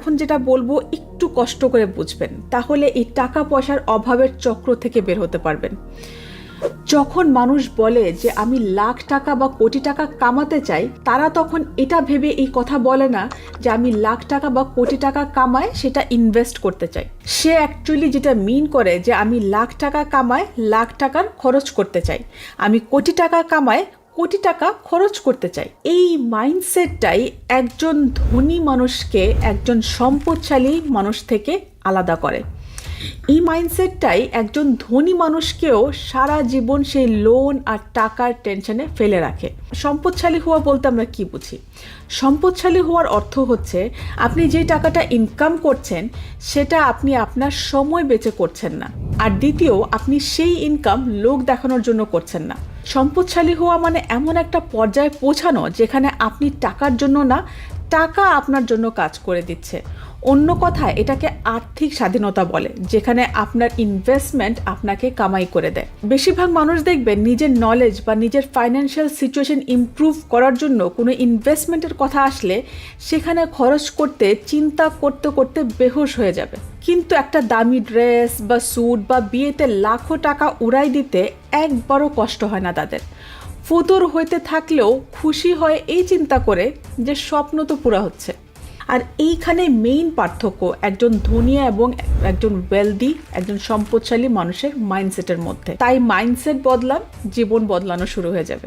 এখন যেটা বলবো একটু কষ্ট করে বুঝবেন, তাহলে এই টাকা পয়সার অভাবের চক্র থেকে বের হতে পারবেন। যখন মানুষ বলে যে আমি লাখ টাকা বা কোটি টাকা কামাতে চাই, তারা তখন এটা ভেবে এই কথা বলে না যে আমি লাখ টাকা বা কোটি টাকা কামায় সেটা ইনভেস্ট করতে চাই। সে অ্যাকচুয়ালি যেটা মিন করে যে আমি লাখ টাকা কামায় লাখ টাকার খরচ করতে চাই, আমি কোটি টাকা কামায় কোটি টাকা খরচ করতে চাই। এই মাইন্ডসেটটাই একজন ধনী মানুষকে একজন সম্পদশালী মানুষ থেকে আলাদা করে। এই মাইন্ডসেটটাই একজন ধনী মানুষকেও সারা জীবন সেই লোন আর টাকার টেনশনে ফেলে রাখে। সম্পদশালী হওয়া বলতে আমরা কি বুঝি? সম্পদশালী হওয়ার অর্থ হচ্ছে আপনি যে টাকাটা ইনকাম করছেন সেটা আপনি আপনার সময় বেঁচে করছেন না, আর দ্বিতীয় আপনি সেই ইনকাম লোক দেখানোর জন্য করছেন না। সম্পদশালী হওয়া মানে এমন একটা পর্যায়ে পৌঁছানো যেখানে আপনি টাকার জন্য না, টাকা আপনার জন্য কাজ করে দিচ্ছে। অন্য কথায় এটাকে আর্থিক স্বাধীনতা বলে, যেখানে আপনার ইনভেস্টমেন্ট আপনাকে কামাই করে দেয়। বেশিরভাগ মানুষ দেখবেন নিজের নলেজ বা নিজের ফাইন্যান্সিয়াল সিচুয়েশন ইমপ্রুভ করার জন্য কোনো ইনভেস্টমেন্টের কথা আসলে সেখানে খরচ করতে চিন্তা করতে করতে বেহুশ হয়ে যাবে। কিন্তু একটা দামি ড্রেস বা স্যুট বা বিয়েতে লাখো টাকা উড়াই দিতে একবারও কষ্ট হয় না তাদের। ফতুর হইতে থাকলেও খুশি হয় এই চিন্তা করে যে স্বপ্ন তো পুরা হচ্ছে। আর এইখানে মেইন পার্থক্য একজন ধনী এবং একজন ওয়েলদি, একজন সম্পদশালী মানুষের মাইন্ডসেটের মধ্যে। তাই মাইন্ডসেট বদলান, জীবন বদলানো শুরু হয়ে যাবে।